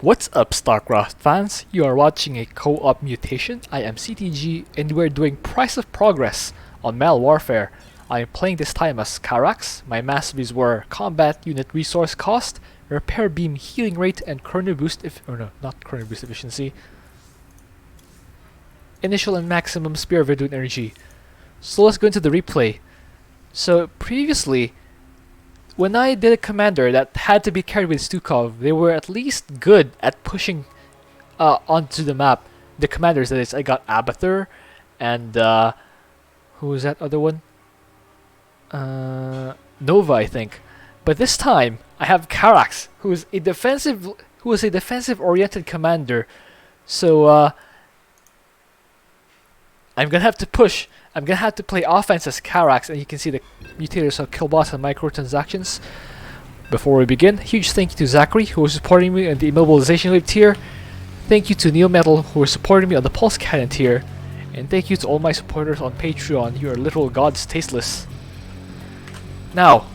What's up, Starcraft fans? You are watching a co-op mutation. I am CTG and we're doing Price of Progress on Metal Warfare. I am playing this time as Karax. My masteries were Combat Unit Resource Cost, Repair Beam Healing Rate, and Chrono Boost not Chrono Boost Efficiency. Initial and Maximum Spear of Verdun Energy. So let's go into the replay. So previously, when I did a commander that had to be carried with Stukov, they were at least good at pushing onto the map. The commanders, that is, I got Abathur and who was that other one? Nova, I think. But this time I have Karax, who is a defensive-oriented commander. So I'm gonna have to push. I'm gonna have to play offense as Karax, and you can see the mutators of kill bots and microtransactions. Before we begin, huge thank you to Zachary, who is supporting me on the immobilization wave tier. Thank you to Neometal, who is supporting me on the pulse cannon tier. And thank you to all my supporters on Patreon. You are literal gods tasteless. Now,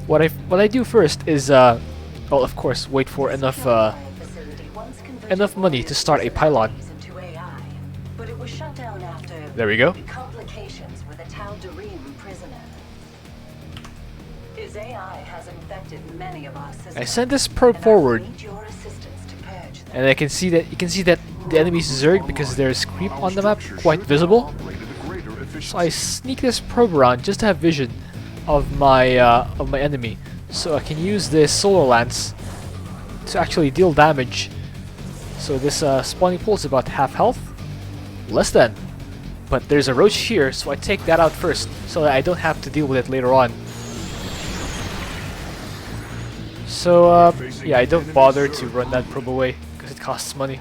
what I do first is well, of course, wait for enough money to start a pylon. There we go. Complications with a Tal'Darim prisoner. His AI has infected many of our systems. I send this probe forward, and you can see that the enemy's Zerg, because there's creep on the map, quite visible. So I sneak this probe around just to have vision of my enemy, so I can use this solar lance to actually deal damage. So this spawning pool is about half health, less than. But there's a roach here, so I take that out first, so that I don't have to deal with it later on. So yeah, I don't bother to run that probe away because it costs money.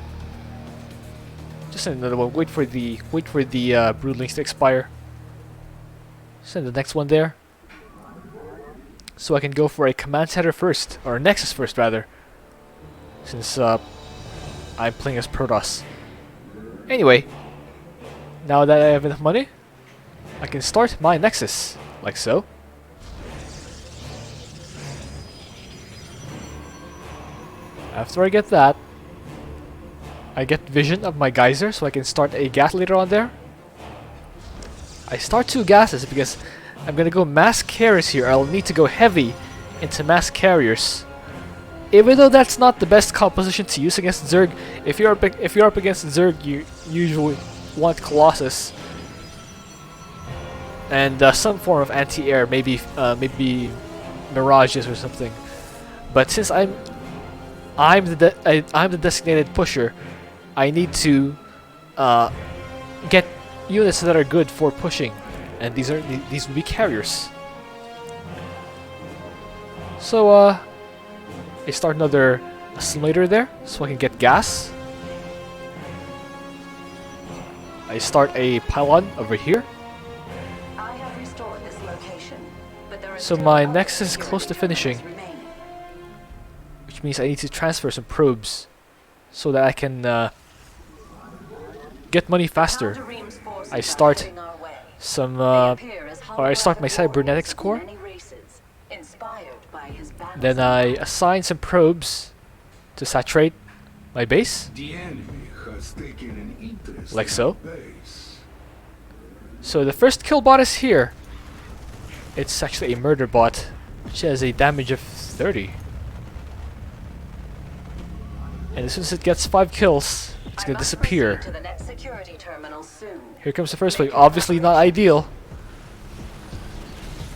Just send another one. Wait for the broodlings to expire. Send the next one there, so I can go for a command center first, or nexus first rather, since I'm playing as Protoss. Anyway. Now that I have enough money, I can start my nexus, like so. After I get that, I get vision of my geyser, so I can start a gas later on there. I start 2 gases because I'm gonna go mass carriers here. I'll need to go heavy into mass carriers. Even though that's not the best composition to use against Zerg, if you're up against Zerg, you usually want Colossus and some form of anti-air, maybe mirages or something. But since I'm the designated pusher, I need to get units that are good for pushing, and these will be carriers. So I start another assimilator there, so I can get gas. I start a pylon over here. I have restored this location, but there So my nexus is close to finishing, which means I need to transfer some probes so that I can get money faster. I start some I start my cybernetics core. Then I assign some probes to saturate my base, like so. So the first kill bot is here. It's actually a murder bot, which has a damage of 30. And as soon as it gets 5 kills, it's gonna disappear. Here comes the first wave. Obviously not ideal.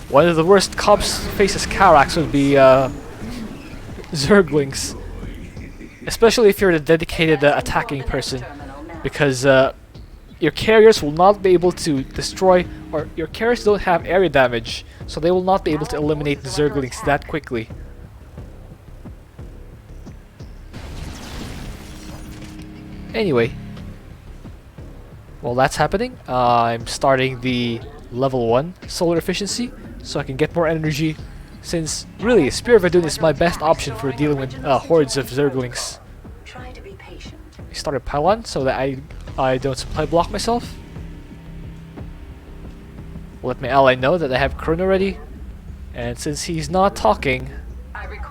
One of the worst cops faces Karax would be Zerglings, especially if you're the dedicated attacking person, because your carriers will not be able to destroy, or your carriers don't have area damage, so they will not be able to eliminate the Zerglings that quickly. Anyway, while that's happening, I'm starting the level 1 solar efficiency, so I can get more energy, since really Spear of Verdun is my best option for dealing with hordes of Zerglings. I start a pylon so that I don't supply block myself. Let my ally know that I have Chrono ready, and since he's not talking,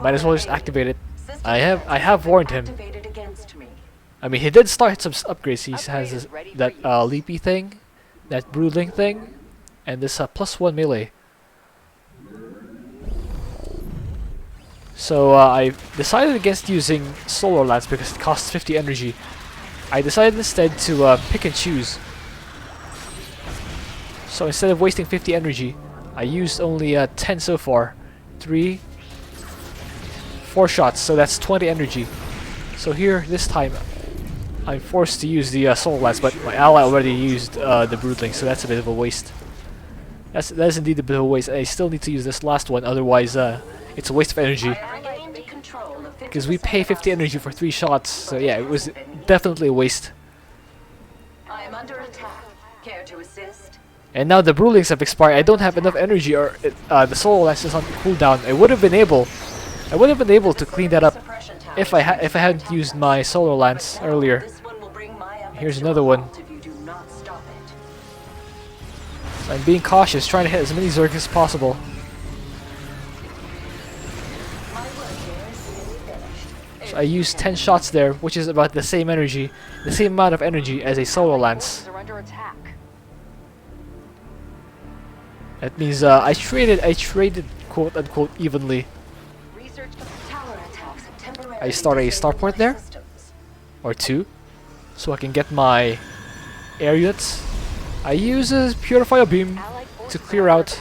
might as well just activate it. I have warned him. Activated against me. I mean, he did start some upgrades. He has this, that leapy thing, that broodling thing, and this +1 melee. So I decided against using Solar Lance because it costs 50 energy. I decided instead to pick and choose. So instead of wasting 50 energy, I used only 10 so far. 4 shots, so that's 20 energy. So here, this time, I'm forced to use the Solar Lance, but my ally already used the Broodling, so that's a bit of a waste. That is indeed a bit of a waste. I still need to use this last one, otherwise it's a waste of energy. Because we pay 50 energy for 3 shots, so yeah, it was definitely a waste. I am under attack. Care to assist? And now the Broodlings have expired. I don't have enough energy, or the Solar Lance is on cooldown. I would have been able to clean that up if I hadn't used my Solar Lance earlier. Here's another one. So I'm being cautious, trying to hit as many Zergs as possible. So I used 10 shots there, which is about the same energy, the same amount of energy as a Solar Lance. That means I traded quote unquote evenly. I start a starport there, or 2, so I can get my air units. I use a Purifier Beam to clear out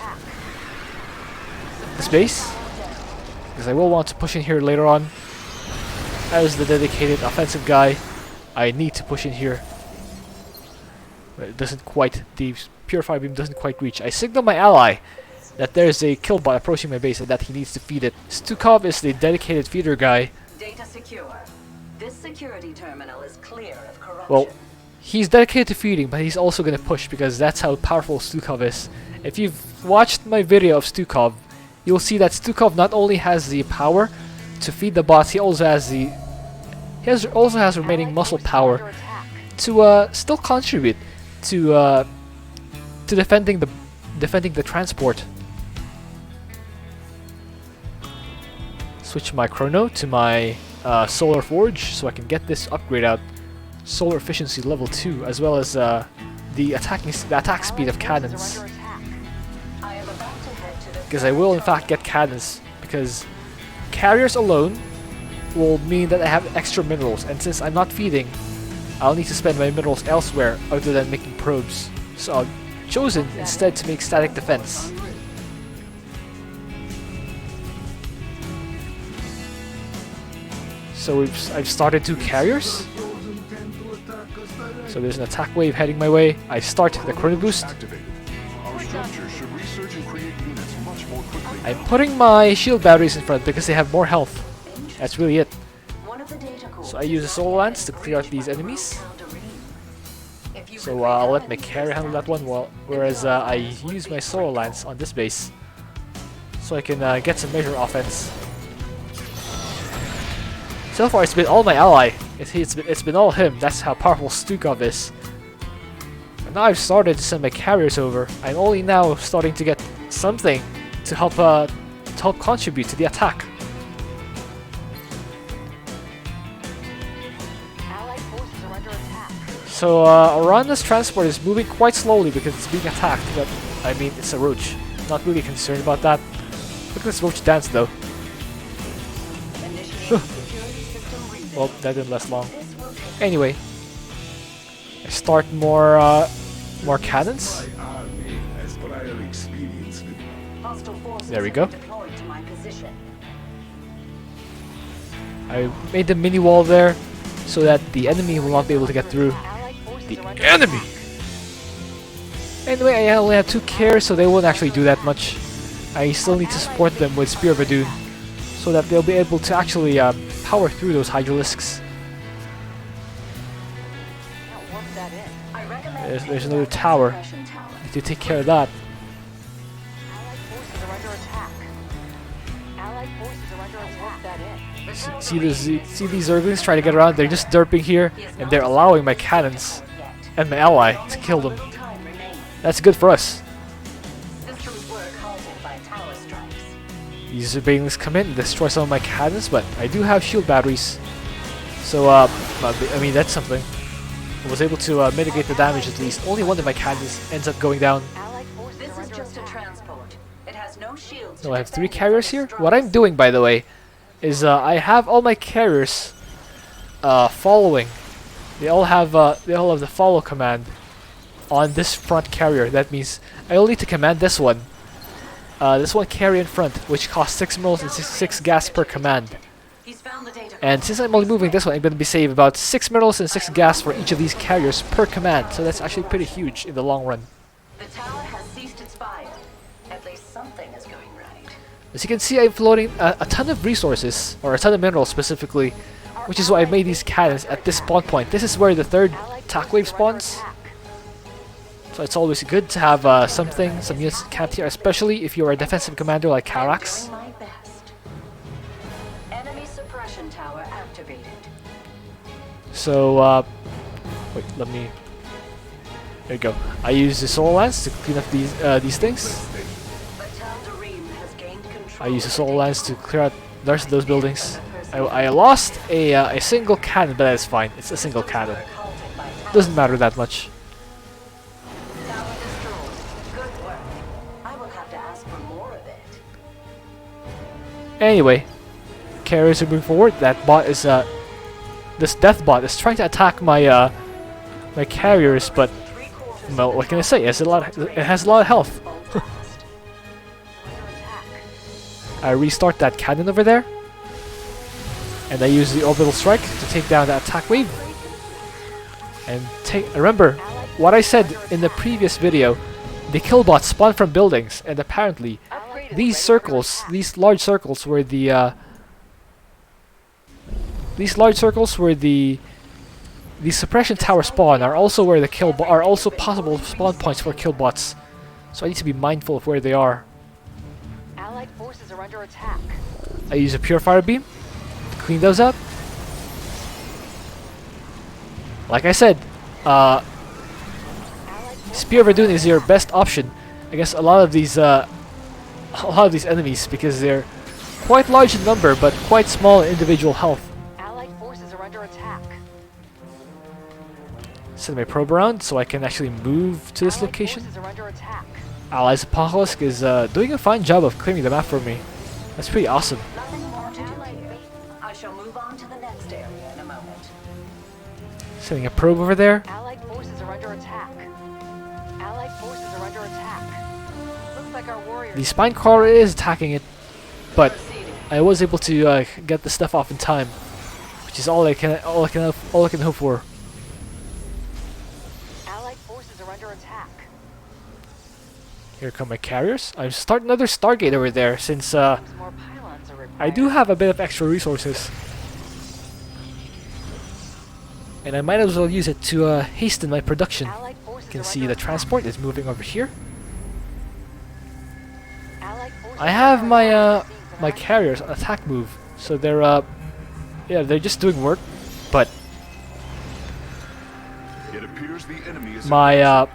this base, because I will want to push in here later on. As the dedicated offensive guy, I need to push in here. But it doesn't quite, the Purifier Beam doesn't quite reach. I signal my ally that there's a kill bot approaching my base and that he needs to feed it. Stukov is the dedicated feeder guy. Data secure. This security terminal is clear of corruption. Well, he's dedicated to feeding, but he's also going to push because that's how powerful Stukov is. If you've watched my video of Stukov, you'll see that Stukov not only has the power to feed the bots, he also has remaining muscle power to still contribute to defending the transport. Switch my chrono to my solar forge so I can get this upgrade out. Solar efficiency level 2, as well as the attack speed of cannons. Because I will in fact get cannons, because carriers alone will mean that I have extra minerals, and since I'm not feeding, I'll need to spend my minerals elsewhere other than making probes. So I've chosen instead to make static defense. So I've started 2 carriers. So there's an attack wave heading my way. I start the chrono boost. I'm putting my shield batteries in front because they have more health. That's really it. So I use a Solar Lance to clear out these enemies. So I'll let my carrier handle that one, whereas I use my Solar Lance on this base so I can get some measure offense. So far it's been all my ally. It's been all him. That's how powerful Stukov is. And now I've started to send my carriers over. I'm only now starting to get something to help contribute to the attack. So Aranda's transport is moving quite slowly because it's being attacked, but I mean it's a roach. Not really concerned about that. Look at this roach dance though. Well, that didn't last long. Anyway, I start more cannons. There we go. I made the mini wall there so that the enemy will not be able to get through. The enemy! Anyway, I only have 2 cares, so they won't actually do that much. I still need to support them with Spear of Adun so that they'll be able to actually power through those Hydralisks. There's another tower. I need to take care of that. See these Zerglings trying to get around? They're just derping here, and they're allowing my cannons and my ally to kill them. That's good for us. These Banelings come in and destroy some of my cannons, but I do have shield batteries. So, I mean, that's something. I was able to mitigate the damage at least. Only one of my cannons ends up going down. This is just a transport. It has no shields. So I have 3 carriers here. What I'm doing, by the way, is I have all my carriers following. They all have the follow command on this front carrier. That means I only need to command this one carrier in front, which costs 6 mils and 6 gas per command. And since I'm only moving this one, I'm going to be saving about 6 minerals and 6 gas for each of these carriers per command. So that's actually pretty huge in the long run. The tower has ceased its fire. At least something is going right. As you can see, I'm floating a ton of resources, or a ton of minerals specifically, which is why I made these cannons at this spawn point. This is where the 3rd attack wave spawns. So it's always good to have some units camped here, especially if you're a defensive commander like Karax. Enemy suppression tower activated. So, wait, let me... There you go. I use the solar lance to clean up these things. I use the solar lance to clear out the rest of those buildings. I lost a single cannon, but that's fine. It's a single cannon. Doesn't matter that much. Anyway, carriers are moving forward. That bot is this death bot is trying to attack my my carriers, but well, what can I say? It has a lot of health. I restart that cannon over there, and I use the orbital strike to take down the attack wave. And remember what I said in the previous video: the kill bots spawn from buildings, and apparently these circles, these large circles where the suppression tower spawn are also where the are also possible spawn points for kill bots. So I need to be mindful of where they are. Allied forces are under attack. I use a purifier beam to clean those up. Like I said, Spear of Verdun is your best option against a lot of these enemies because they're quite large in number but quite small in individual health. Allied forces are under attack. Send my probe around so I can actually move to this location. Forces are under attack. Allies Apocalypse is doing a fine job of clearing the map for me. That's pretty awesome. Nothing more to do here. I shall move on to the next area in a moment. Sending a probe over there. Allied forces are under attack. Allied forces are under attack. Looks like our warriors. The spine crawler is attacking it, but I was able to get the stuff off in time, which is all I can hope for. Allied forces are under attack. Here come my carriers. I'm starting another Stargate over there since More pylons are required. I do have a bit of extra resources, and I might as well use it to hasten my production. Allied forces You can are see under the transport is moving over here. Allied forces I are have under my attack. my carriers on attack move, so they're yeah, they're just doing work, but It appears the enemy is my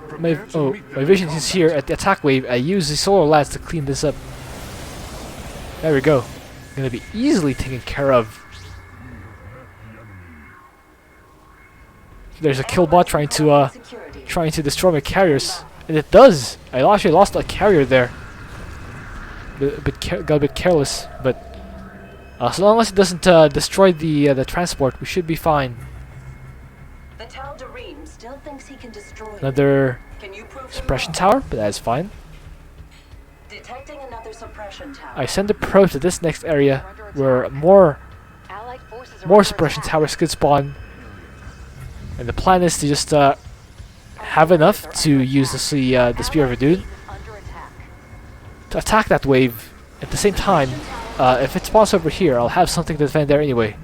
Prepare to meet them my in vision is combat. here at the attack wave. I use the solar lance to clean this up. There we go. Gonna be easily taken care of. There's a kill bot trying to destroy my carriers, and it does. I actually lost a carrier there. Got a bit careless, but as long as it doesn't destroy the transport, we should be fine. The Tal'Darim still thinks he can destroy. Another Can you prove him suppression wrong? tower, but that's fine. Detecting another suppression tower. I send a probe to this next area where more Allied forces are more under suppression attack. towers could spawn, and the plan is to just have enough to use the Spear of Verdun Under attack. to attack that wave. At the same time, if it spawns over here, I'll have something to defend there anyway.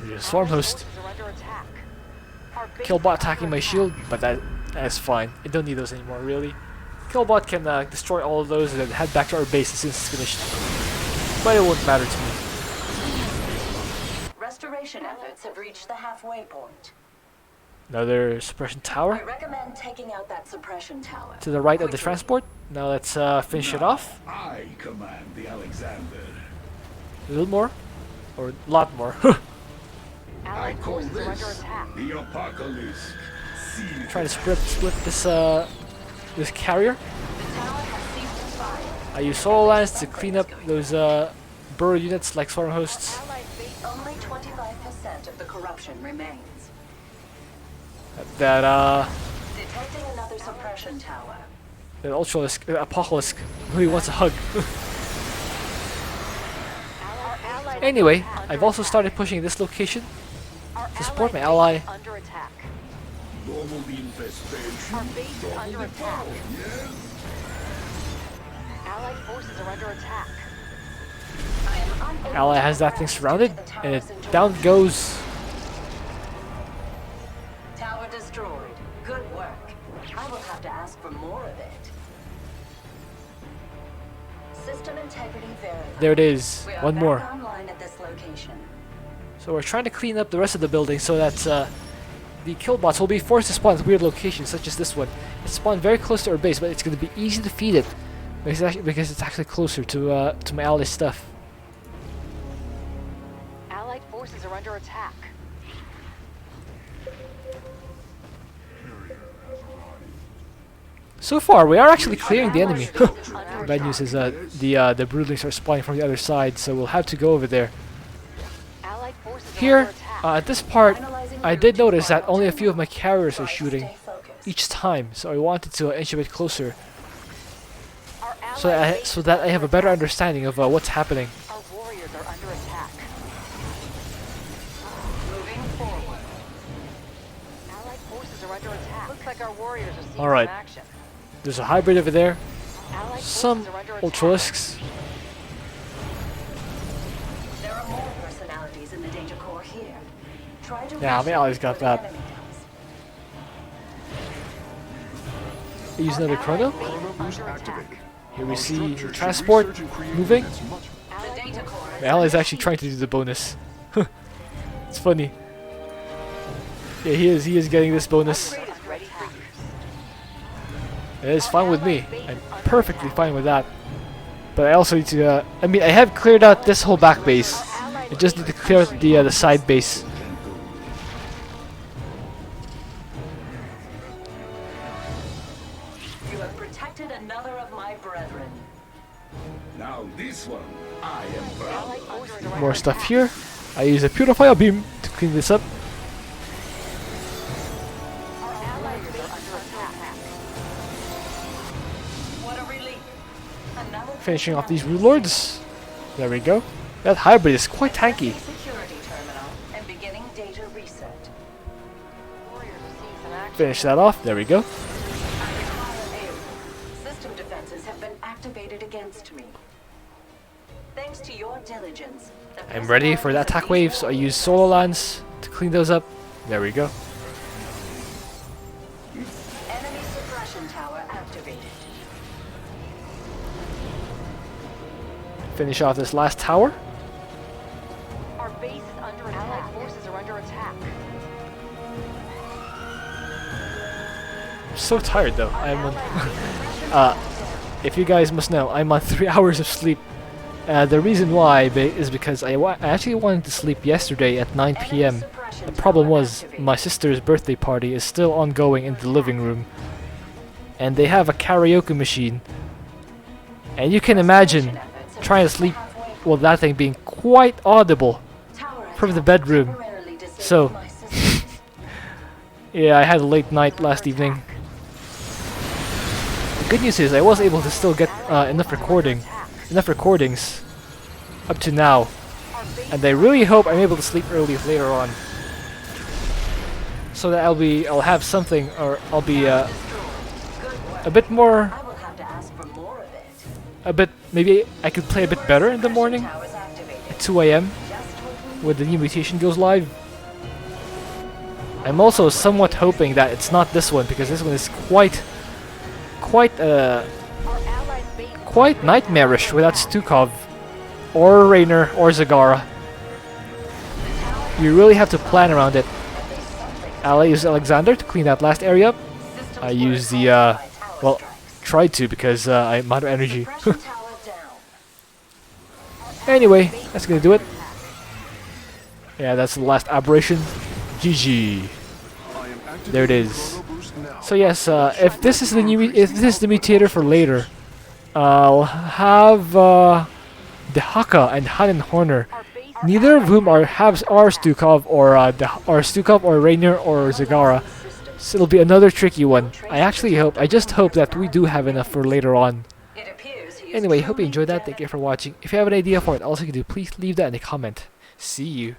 There's a swarm host. Forces are under attack. Our base Killbot is under attacking my attack. shield, but that's fine. I don't need those anymore, really. Killbot can destroy all of those and then head back to our base as soon as it's finished. But it won't matter to me. Restoration efforts have reached the halfway point. Another suppression I tower recommend taking out that suppression tower. to the right of the Quickly. transport. Now let's finish it off. I command the Alexander. A little more, or a lot more. I Allied call forces are under this attack. the apocalypse. See Trying to split this this carrier. The tower has ceased to fire. I use solar lines to clean up those burrow units like swarm hosts. Allied base Only 25% of the corruption remains. That Detecting another suppression tower. that ultralisk apocalypse really wants a hug. Our allied Anyway, base under I've also attack. started pushing this location Our to support my allied ally. base Under attack. normal infestation. Our base is Normal under attack. Yes. Allied forces are under attack. I am unable Ally to has that thing progress surrounded, due to the and it tower's interruption. down goes. Tower destroyed. Good work. I will have to ask for more of it. System integrity verified. There it is. We are One back more. online at this location. So we're trying to clean up the rest of the building so that the killbots will be forced to spawn at weird locations such as this one. It spawned very close to our base, but it's going to be easy to feed it because it's actually closer to my ally's stuff. Allied forces are under attack. So far, we are actually clearing the enemy. Allied base is under Bad news attack. is the broodlings are spawning from the other side, so we'll have to go over there. Allied forces are Here, under attack. at this part, Finalizing I route did to notice that final only a terminal. few of my carriers are Try to shooting stay focused. each time, so I wanted to inch a bit closer Our so allied base so is that I under have a better attack. understanding of what's happening. Our warriors are under attack. Moving forward. Allied forces are under attack. Looks like our warriors are seeing Alright. some action. There's a hybrid over there, Allied some forces are under attack. ultralisks. There are more personalities in the data core here. Try to Yeah, reach my them ally's got before the that. enemy does. I use another chrono. Chrono boost activated. Here we Our see structures should transport research and create moving. as much The Allied data forces core My ally is actually trying to do the bonus. It's funny. Yeah, he is getting this bonus. upgrade is ready for use. It is fine with me. I'm perfectly fine with that. But I also need to. I mean, I have cleared out this whole back base. I just need to clear out the side base. You have protected another of my brethren. Now this one, I am proud. Allied forces are under More stuff attack. here. I use a purifier beam to clean this up. Our allied base are under attack. What a relief. Another Finishing off these personality. Rune Lords. There we go. That hybrid is quite tanky. Security terminal and beginning data reset. Warriors are seeing some action. Finish that off. There we go. I require aid. System defenses have been activated against me. Thanks to your diligence, the I'm ready for the personalities of attack these wave, so I use solar lines to clean those up. There we go. enemy suppression tower activated. Finish off this last tower. Our base is under attack. Allied forces are under attack. I'm so tired though. I'm on. If you guys must know, I'm on 3 hours of sleep. The reason why is because I actually wanted to sleep yesterday at 9 p.m. The problem was my sister's birthday party is still ongoing in the living room, and they have a karaoke machine. And you can imagine trying to sleep with that thing being quite audible from the bedroom. So, yeah, I had a late night last evening. The good news is I was able to still get enough recordings up to now, and I really hope I'm able to sleep early later on, so that I'll have something, or I'll be a bit more, I will have to ask for more of it. maybe I could play a bit better in the morning Towers activated. at 2 a.m. Just what we when the new mutation goes live. I'm also somewhat hoping that it's not this one, because this one is quite Our allied base is quite nightmarish without Stukov, or Rainer, or Zagara. You really have to plan around it. Ally used Alexander to clean that last area up. I used the, well, tried to because I'm out of energy. Suppression tower down. Anyway, that's gonna do it. Yeah, that's the last aberration. GG. There it is. So yes, if this is the mutator for later, I'll have the Haka and Han Horner. Neither of whom are Stukov or Stukov or Rainier or Zagara. So it'll be another tricky one. I just hope that we do have enough for later on. It appears he is Anyway, hope you truly enjoyed that. dead. Thank you for watching. If you have an idea for what else I can do, please leave that in a comment. See you.